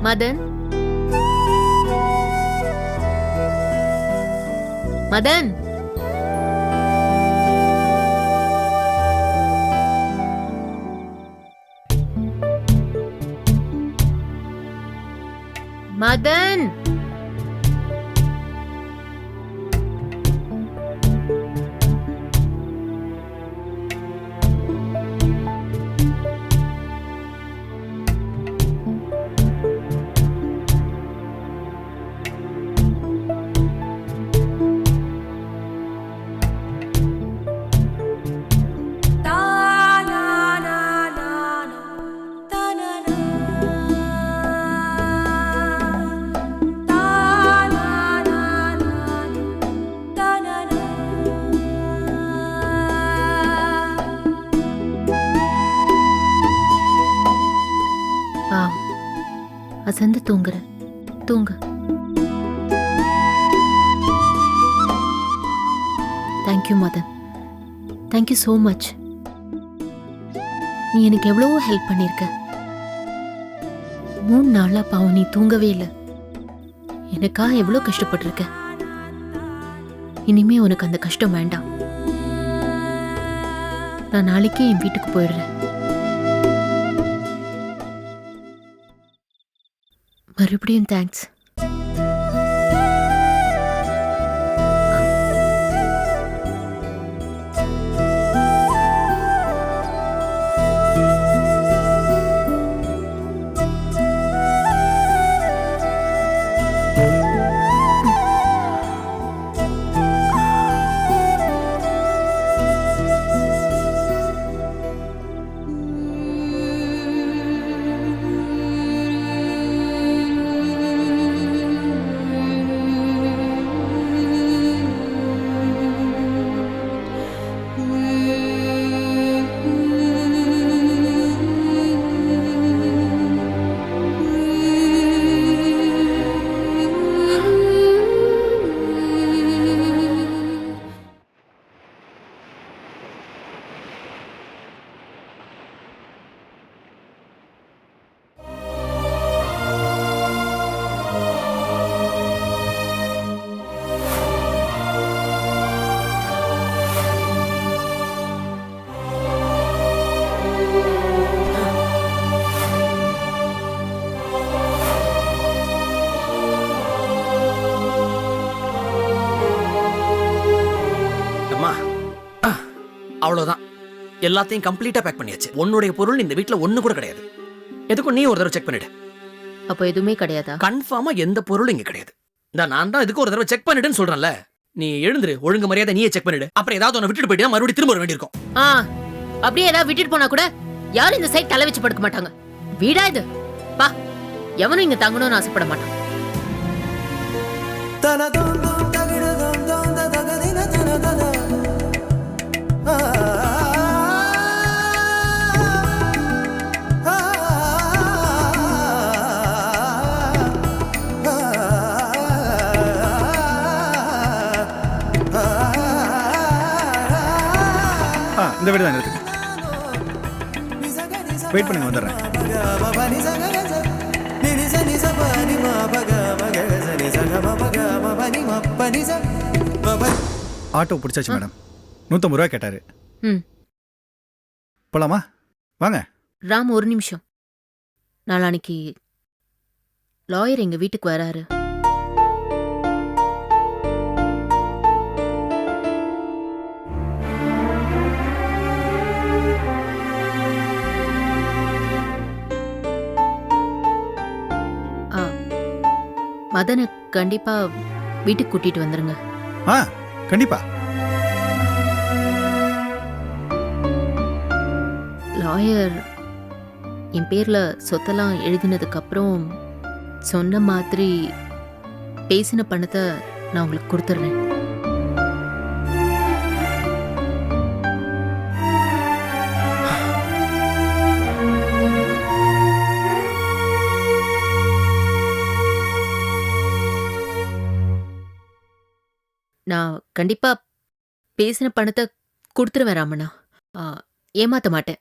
மதன், மதன், மதன். அசந்து தூங்குற, தூங்கு. Thank you Madan, thank you so much. நீ எனக்கு எவ்வளவோ ஹெல்ப் பண்ணிருக்க. 3 நாளா பாவம் நீ தூங்கவே இல்லை. எனக்கா எவ்வளோ கஷ்டப்பட்டிருக்க. இனிமே உனக்கு அந்த கஷ்டம் வேண்டாம். நான் நாளைக்கே என் வீட்டுக்கு போயிடுறேன். மறுபடியும் தேங்க்ஸ். அவ்வளவுதான், எல்லாத்தையும் கம்ப்ளீட்டா பேக் பண்ணியாச்சு. உன்னுடைய பொருள் இந்த வீட்ல ஒண்ணு கூட கிடையாது. எதுக்கும் நீ ஒரு தடவை செக் பண்ணிடு. அப்போ எதுவுமே கிடையாதா? கன்ஃபார்மா எந்த பொருளும் இங்க கிடையாது. நான் தான் இதுக்கு ஒரு தடவை செக் பண்ணிடுன்னு சொல்றேன்ல. நீ எழுந்துரு, ஒழுங்கு மரியாதை நீயே செக் பண்ணிடு. அப்புறம் ஏதாவது ஒன்று விட்டுட்டு போயிட்டு மறுபடியும் திரும்ப வர வேண்டியிருக்கும். அப்படியே ஏதாவது விட்டுட்டு போனா கூட யாரும் இந்த சைட் தலை வச்சு படுக்க மாட்டாங்க. வீடா இது? பா, எவனும் இங்க தங்கணும்னு ஆசைப்பட மாட்டான். இந்த வீடு தான் இருக்கு. வெயிட் பண்ணுங்க, வந்துடுறேன். ஆட்டோ பிடிச்சாச்சு மேடம். 150 ரூபா கேட்டாரு. போலாமா? வாங்க. ராம், ஒரு நிமிஷம். நாளானிக்கு லாயர் எங்க வீட்டுக்கு வராரு. மதனை கண்டிப்பா வீட்டுக்கு கூட்டிட்டு வந்துருங்க. கண்டிப்பா. லாயர் என் பேர்ல சொத்தெல்லாம் எழுதினதுக்கு அப்புறம் சொன்ன மாதிரி பேசின பணத்தை நான் உங்களுக்கு கொடுத்துட்றேன். நான் கண்டிப்பா பேசின பணத்தை கொடுத்துருவேன் ராமண்ணா. ஏமாத்த மாட்டேன்.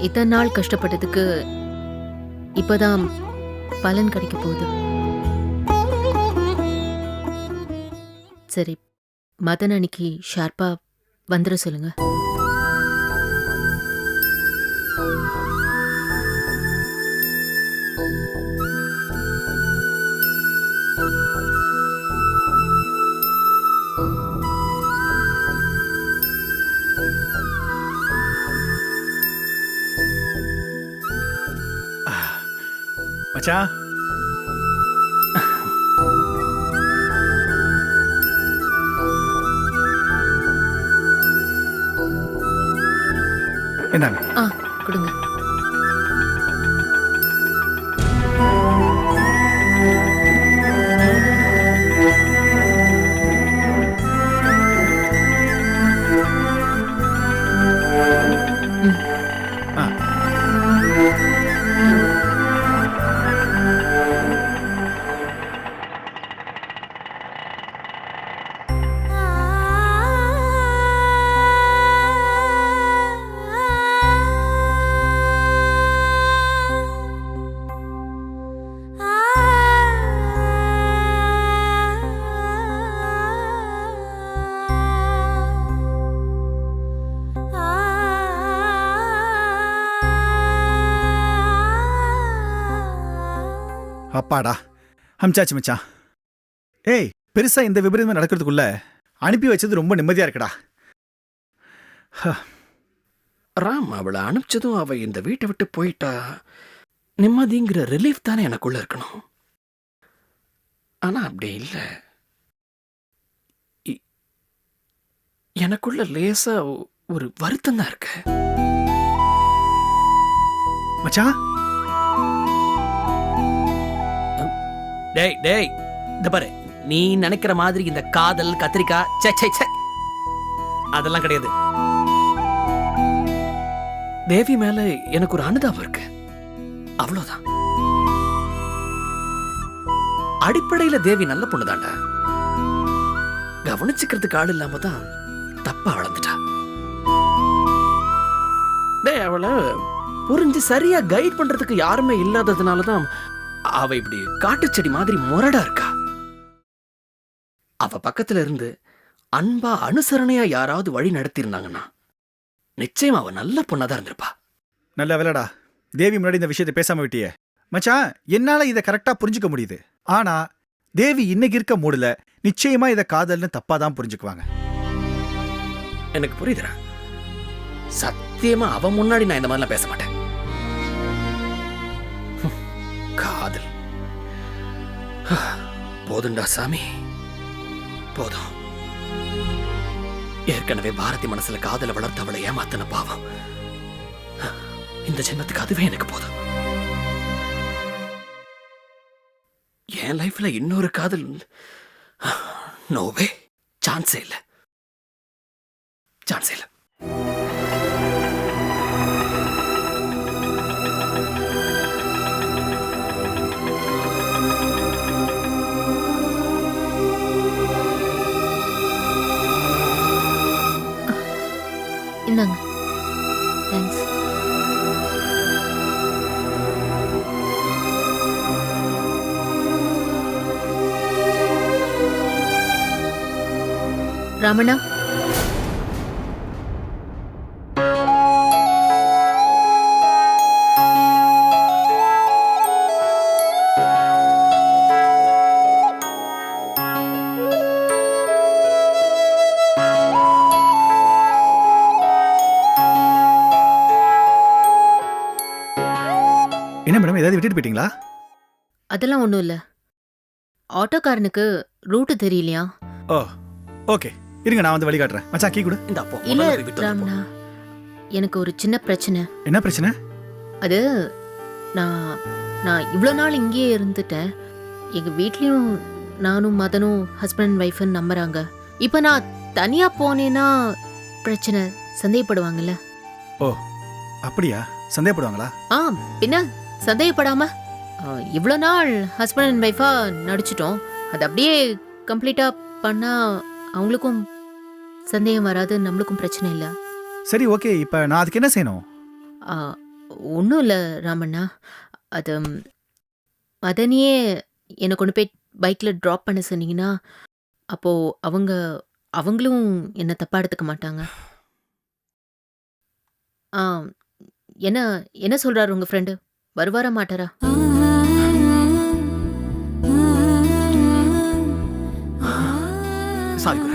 இத்தனை நாள் கஷ்டப்பட்டதுக்கு இப்பதான் பலன் கிடைக்க போகுது. சரி, மதன் அன்னைக்கு ஷார்ப்பா வந்துட சொல்லுங்க. மச்சான், என்னங்க? கொடுங்க. அப்பாடா, அமிச்சாச்சு மச்சான். ஏய், பெருசா இந்த விபரீதம் நடக்கிறதுக்குள்ள அனுப்பி வச்சது ரொம்ப நிம்மதியா இருக்குடா. ராம் அவளை அனுப்பிச்சதும் அவ இந்த வீட்டை விட்டு போயிட்டா நிம்மதிங்கிற ரிலீஃப் தானே எனக்குள்ள இருக்கணும். ஆனா அப்படி இல்ல. எனக்குள்ள லேசா ஒரு வருத்தம் தான் இருக்கு. மச்சான், டேய் டேய், இந்த பாரு, நீ நினைக்கிற மாதிரி இந்த காதல் கத்திரிக்காய் சே சே சே அதெல்லாம் கிடையாது. தேவி மேல எனக்கு ஒரு அனுதாபம் இருக்கு, அவ்வளவுதான். அடிப்படையில தேவி நல்ல பொண்ணுதான்டா. கவனிச்சுக்கிறதுக்கு ஆள் இல்லாம தான் தப்பா வளர்ந்துட்டா. டேய், அவளை புரிஞ்சு சரியா கைட் பண்றதுக்கு யாருமே இல்லாததுனாலதான் அவ இப்படி காட்டுச்செடி மாதிரி முரடா இருக்கா. அவ பக்கத்துல இருந்து அன்பா அனுசரணையா யாராவது வழி நடத்திருந்தாங்கன்னா நிச்சயம் அவ நல்ல பொண்ணாதான் இருந்திருப்பா. நல்ல வேலைடா, தேவி முன்னாடி இந்த விஷயத்தை பேசாம விட்டியே. மச்சான், என்னால இதை கரெக்டா புரிஞ்சுக்க முடியுது. ஆனா தேவி இன்னைக்கு இருக்க மூடுல நிச்சயமா இதை காதல்னு தப்பா தான் புரிஞ்சுக்குவாங்க. எனக்கு புரியுதுடா. சத்தியமா அவ முன்னாடி நான் இந்த மாதிரிலாம் பேச மாட்டேன். காதல் போதுண்டா சாமி, போதும். ஏற்கனவே பாரதி மனசுல காதலை வளர்த்து அவளை ஏமாத்தின பாவம். இந்த ஜென்மத்துக்கு அதுவே எனக்கு போதும். என் லைஃப்ல இன்னொரு காதல் நோவே, சான்ஸே இல்லை, சான்ஸே இல்லை. இந்தாங்க. தேங்க்ஸ். ராமண்ணா, என்ன மேடம், ஏதாவது விட்டுட்டு போயிட்டீங்களா? அதெல்லாம் ஒண்ணும் இல்ல. ஆட்டோக்காரனுக்கு ரூட்டு தெரியலையா? ஓ, ஓகே, இருங்க, நான் வந்து வழி காட்டுறேன். மச்சான், கீ கொடு. இந்த அப்போ இல்ல ராமண்ணா, எனக்கு ஒரு சின்ன பிரச்சனை. என்ன பிரச்சனை? அது நான் நான் இவ்வளோ நாள் இங்கேயே இருந்துட்டேன். எங்க வீட்லயும் நானும் மதனும் ஹஸ்பண்ட் அண்ட் ஒய்ஃப்னு நம்புறாங்க. இப்போ நான் தனியா போனேன்னா பிரச்சனை, சந்தேகப்படுவாங்கல்ல. ஓ, அப்படியா? சந்தேகப்படுவாங்களா? பின்ன சந்தேகப்படாம இவ்வளோ நாள் ஹஸ்பண்ட் அண்ட் ஒய்ஃபா நடிச்சிட்டோம். அது அப்படியே கம்ப்ளீட்டா பண்ணா அவங்களுக்கும் சந்தேகம் வராது, நம்மளுக்கும் பிரச்சனை இல்லை. சரி, ஓகே. இப்போ நான் அதுக்கு என்ன செய்யணும்? ஒன்றும் இல்லை ராமண்ணா. அது மதனியே என்னை கொண்டு போய் பைக்கில் ட்ராப் பண்ண சொன்னீங்கன்னா அப்போது அவங்களும் என்ன தப்பாக எடுத்துக்க மாட்டாங்க. ஆ என்ன என்ன சொல்கிறாரு உங்கள் ஃப்ரெண்டு? வருவாரா மாட்டாரா? சாரி குரு.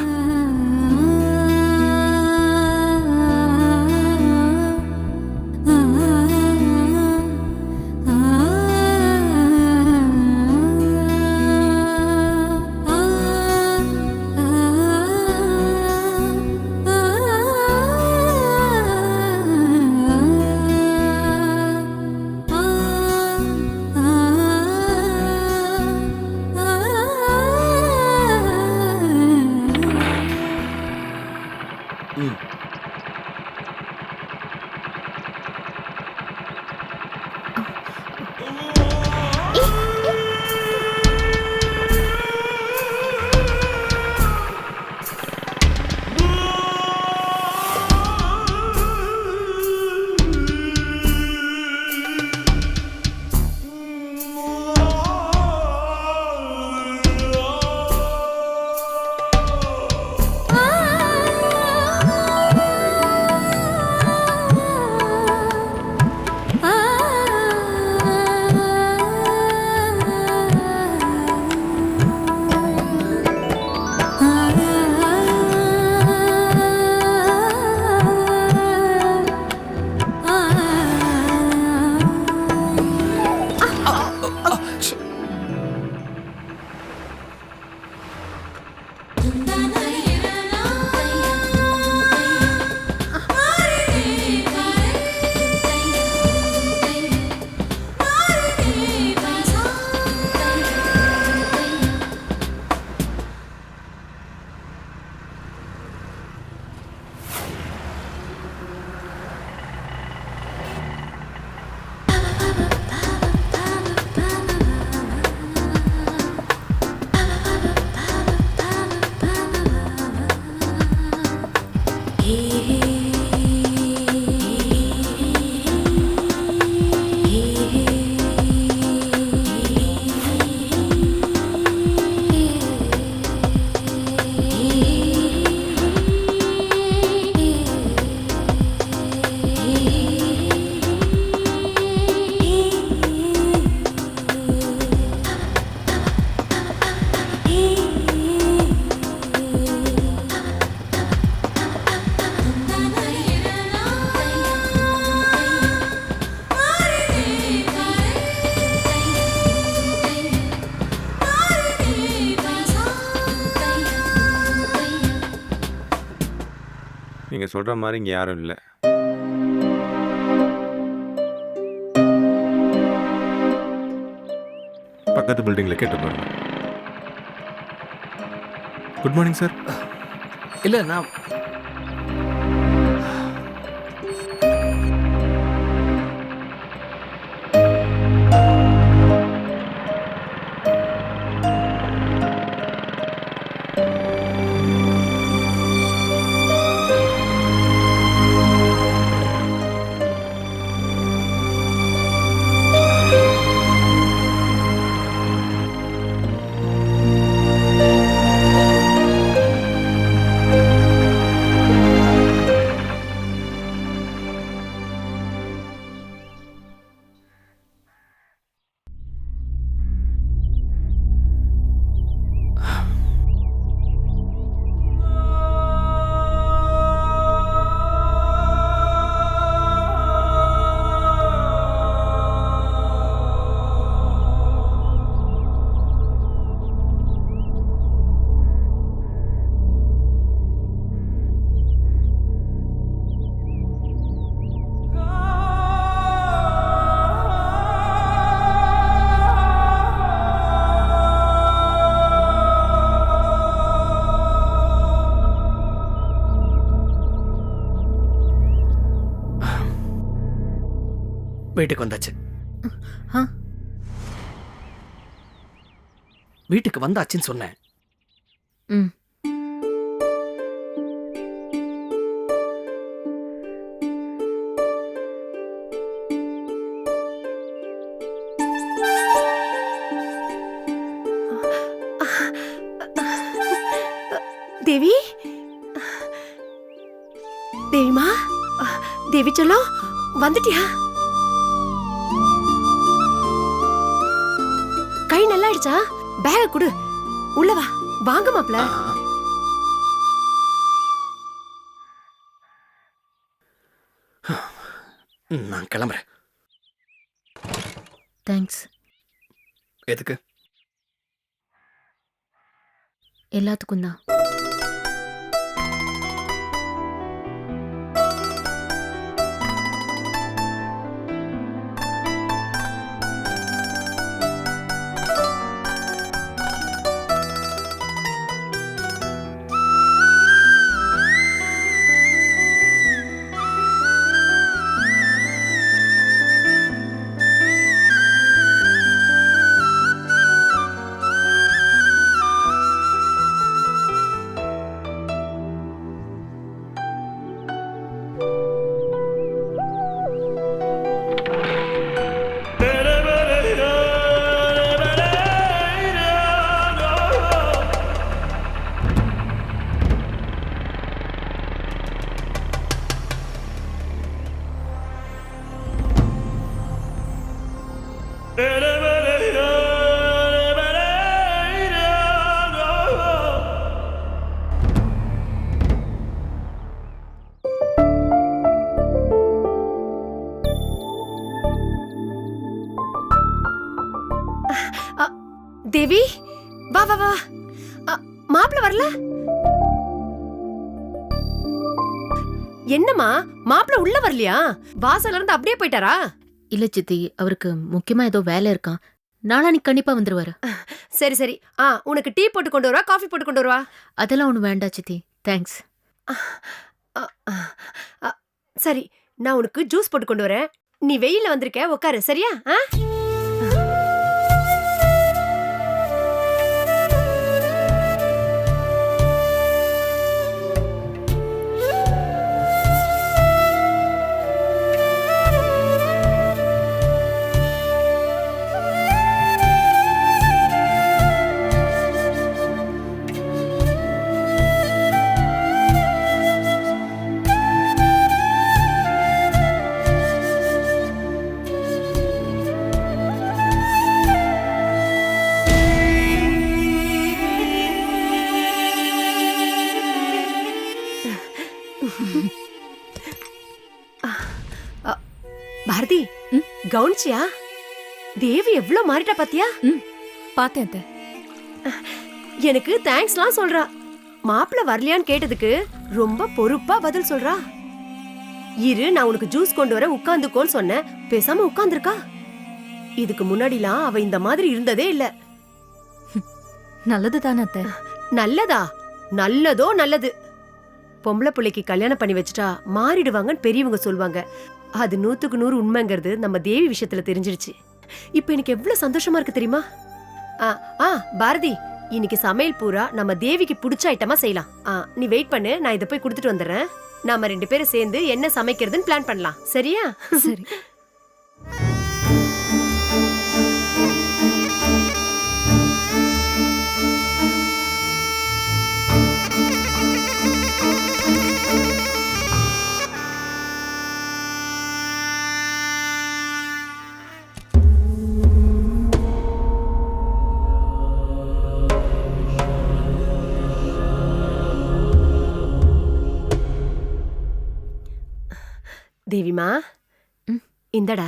ம். நீங்கள் சொல்கிற மாதிரி இங்கே யாரும் இல்லை. பக்கத்து பில்டிங்கில் கேட்டு பாருங்க. Good morning sir. இல்லை நான் வீட்டுக்கு வந்தாச்சு. ஆ வீட்டுக்கு வந்தாச்சுன்னு சொன்னேன். ம் தேவி, தேவிமா, தேவி செல்லம், வந்துட்டியா? கை நல்லா ஆயிடுச்சா? பேக குடு, உள்ள வா. வாங்க மாப்ள. நான் கிளம்புறேன். தேங்க்ஸ். எதுக்கு? எல்லாத்துக்கும் தான். தேவி, வா வா வா. மாப்ள வரல? என்னம்மா, மாப்ள உள்ள வரலையா? வாசல்ல இருந்து அப்படியே போயிட்டாரா? இல்ல சித்தி, அவருக்கு முக்கியமா ஏதோ வேலை இருக்கான். நாளானிக்கு கண்டிப்பா வந்துருவாரு. சரி சரி. உனக்கு டீ போட்டு கொண்டு வரவா, காஃபி போட்டு கொண்டு வரவா? அதெல்லாம் ஒண்ணு வேண்டாம் சித்தி, தேங்க்ஸ். சரி, நான் உனக்கு ஜூஸ் போட்டு கொண்டு வரேன். நீ வெயில்ல வந்திருக்க, உட்காரு. சரியா? பாரதி, கவுனிச்சியா? தேவி எவ்வளவு மாறிட்டா பாத்தியா? பாத்தேன். எனக்கு தேங்க்ஸ்லாம் சொல்றா. மாப்பிள்ள வரலையான்னு கேட்டதுக்கு ரொம்ப பொறுப்பா பதில் சொல்றா. இரு, நான் உனக்கு ஜூஸ் கொண்டு வர, உட்கார்ந்துக்கோன்னு சொன்னேன். பேசாம உட்கார்ந்துருக்கா. இதுக்கு முன்னாடிலாம் அவ இந்த மாதிரி இருந்ததே இல்ல. நல்லது தானே அத்தை. நல்லதா? நல்லதோ நல்லது. பொம்பளை பிள்ளைக்கு கல்யாணம் பண்ணி வச்சுட்டா மாறிடுவாங்கன்னு பெரியவங்க சொல்லுவாங்க. அது 100க்கு 100 உண்மைங்கிறது நம்ம தேவி விஷயத்துல தெரிஞ்சிருச்சு. இப்ப எனக்கு எவ்வளவு சந்தோஷமா இருக்கு தெரியுமா? பாரதி, இன்னைக்கு சமையல் பூரா நம்ம தேவிக்கு பிடிச்ச ஐட்டமா செய்யலாம். நீ வெயிட் பண்ணு, நான் இதை போய் கொடுத்துட்டு வந்துடுறேன். நாம 2 பேரும் சேர்ந்து என்ன சமைக்கிறதுன்னு பிளான் பண்ணலாம். சரியா? சரி. தேவிமா, இந்தடா.